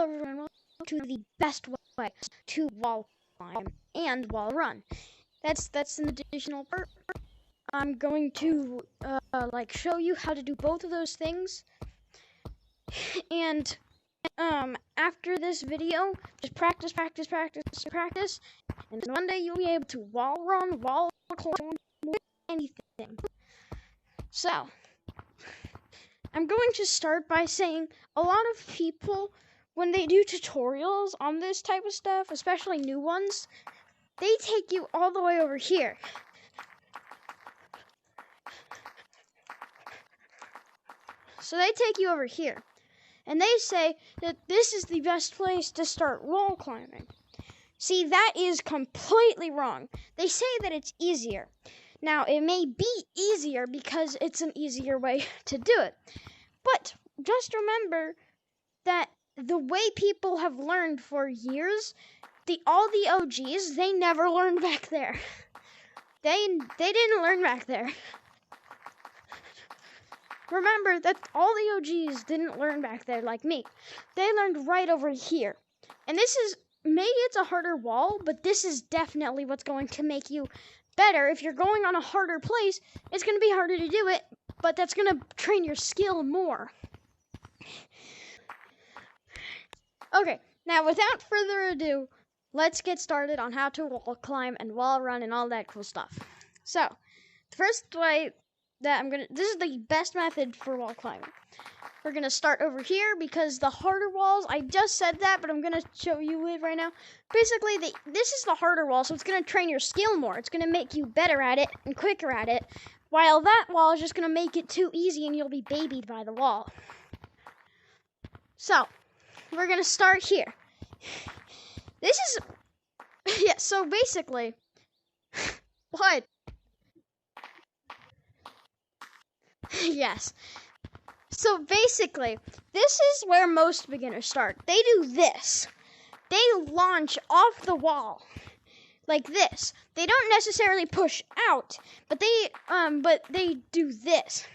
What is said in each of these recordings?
everyone, welcome to the best way to wall climb and wall run. That's an additional part. I'm going to show you how to do both of those things. And after this video, just practice, and one day you'll be able to wall run, wall climb, anything. So, I'm going to start by saying a lot of people, when they do tutorials on this type of stuff, especially new ones, they take you all the way over here. So they take you over here, and they say that this is the best place to start wall climbing. See, that is completely wrong. They say that it's easier. Now, it may be easier because it's an easier way to do it. But just remember that the way people have learned for years, all the OGs, they never learned back there. They didn't learn back there. Remember that all the OGs didn't learn back there like me. They learned right over here. And this is, maybe it's a harder wall, but this is definitely what's going to make you better. If you're going on a harder place, it's going to be harder to do it, but that's going to train your skill more. Okay, now without further ado, let's get started on how to wall climb and wall run and all that cool stuff. So, the first way that this is the best method for wall climbing. We're going to start over here because the harder walls, I just said that, but I'm going to show you it right now. Basically, this is the harder wall, so it's going to train your skill more. It's going to make you better at it and quicker at it, while that wall is just going to make it too easy and you'll be babied by the wall. So, we're going to start here. This is, yeah, so basically, what? Yes. So basically, this is where most beginners start. They do this. They launch off the wall like this. They don't necessarily push out, but they do this.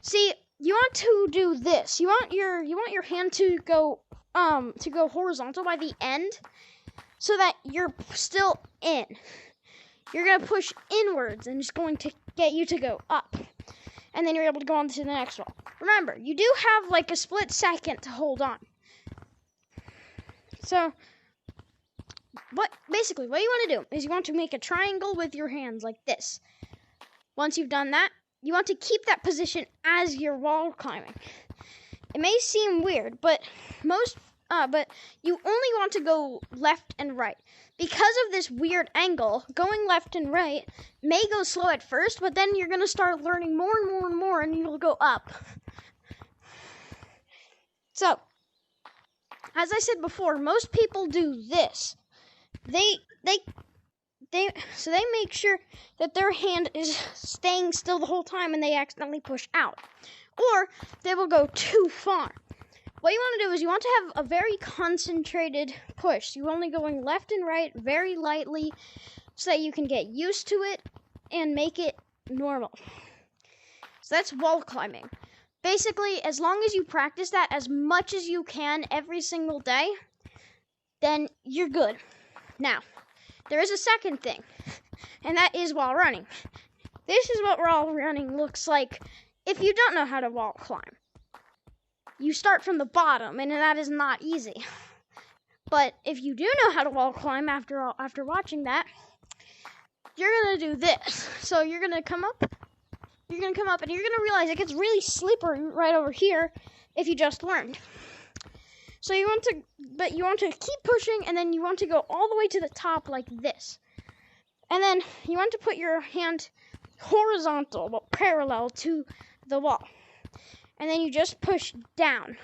See, you want to do this. You want your hand to go horizontal by the end so that you're still in. You're going to push inwards and it's going to get you to go up. And then you're able to go on to the next wall. Remember, you do have like a split second to hold on. So, basically what you want to do is you want to make a triangle with your hands like this. Once you've done that, you want to keep that position as you're wall climbing. It may seem weird, but you only want to go left and right. Because of this weird angle, going left and right may go slow at first, but then you're going to start learning more and more and more, and you'll go up. So, as I said before, most people do this. They make sure that their hand is staying still the whole time and they accidentally push out. Or they will go too far. What you want to do is you want to have a very concentrated push. You're only going left and right very lightly so that you can get used to it and make it normal. So that's wall climbing. Basically, as long as you practice that as much as you can every single day, then you're good. Now, there is a second thing, and that is wall running. This is what wall running looks like if you don't know how to wall climb. You start from the bottom, and that is not easy. But if you do know how to wall climb after watching that, you're going to do this. So you're going to come up, and you're going to realize it gets really slippery right over here if you just learned. So you want to keep pushing, and then you want to go all the way to the top like this. And then you want to put your hand horizontal, but parallel to the wall. And then you just push down.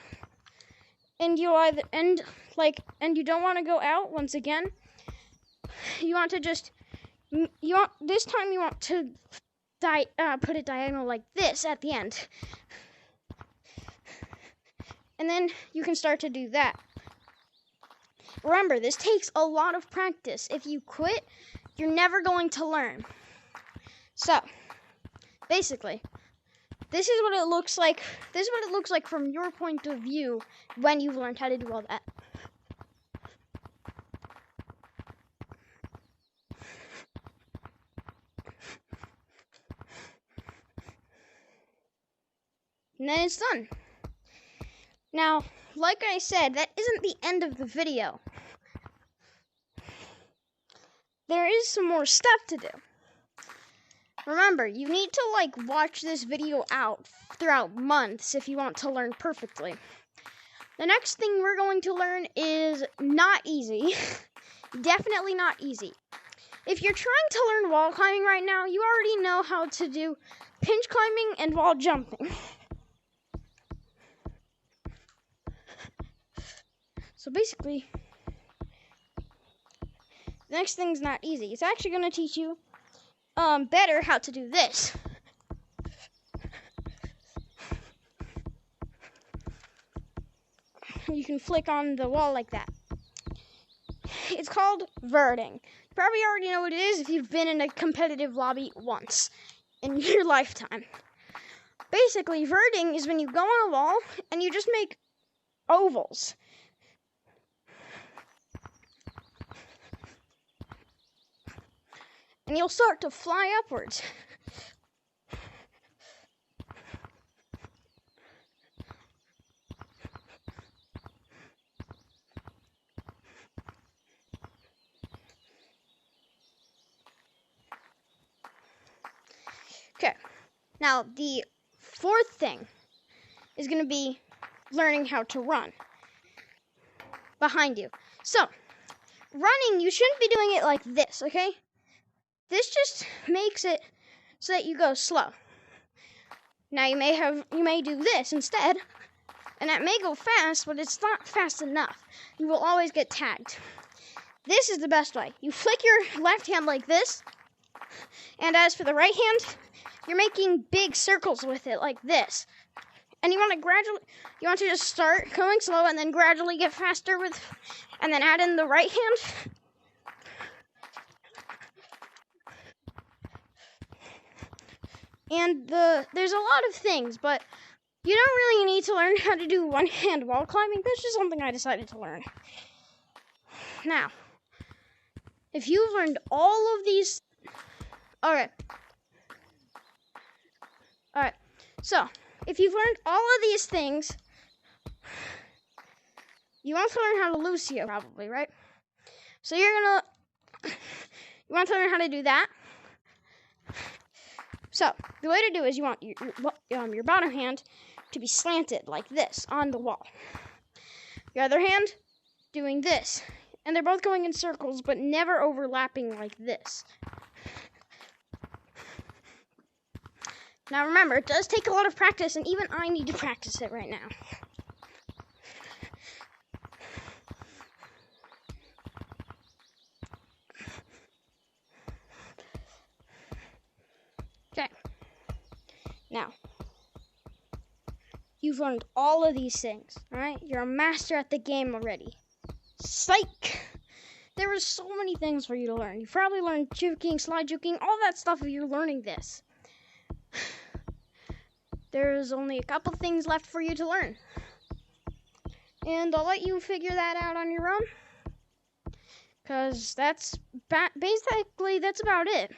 And you don't want to go out once again. You want to this time you want to put it diagonal like this at the end. And then you can start to do that. Remember, this takes a lot of practice. If you quit, you're never going to learn. So, basically, this is what it looks like. This is what it looks like from your point of view when you've learned how to do all that. And then it's done. Now, like I said, that isn't the end of the video. There is some more stuff to do. Remember, you need to watch this video out throughout months if you want to learn perfectly. The next thing we're going to learn is not easy. Definitely not easy. If you're trying to learn wall climbing right now, you already know how to do pinch climbing and wall jumping. So basically, the next thing's not easy. It's actually going to teach you better how to do this. You can flick on the wall like that. It's called verting. You probably already know what it is if you've been in a competitive lobby once in your lifetime. Basically, verting is when you go on a wall and you just make ovals. And you'll start to fly upwards. Okay, now the fourth thing is going to be learning how to run behind you. So, running, you shouldn't be doing it like this, okay? This just makes it so that you go slow. Now you may do this instead, and that may go fast, but it's not fast enough. You will always get tagged. This is the best way. You flick your left hand like this, and as for the right hand, you're making big circles with it like this. And you want to just start going slow and then gradually get faster and then add in the right hand. And there's a lot of things, but you don't really need to learn how to do one-hand wall climbing. That's just something I decided to learn. Now, if you've learned all of these... Alright. So, if you've learned all of these things, you want to learn how to LUCIO, probably, right? So you want to learn how to do that. So, the way to do it is you want your bottom hand to be slanted like this on the wall. Your other hand doing this. And they're both going in circles, but never overlapping like this. Now remember, it does take a lot of practice, and even I need to practice it right now. Okay. Now, you've learned all of these things, alright? You're a master at the game already. Psych! There are so many things for you to learn. You've probably learned juking, slide juking, all that stuff if you're learning this. There's only a couple things left for you to learn. And I'll let you figure that out on your own. Because basically, that's about it.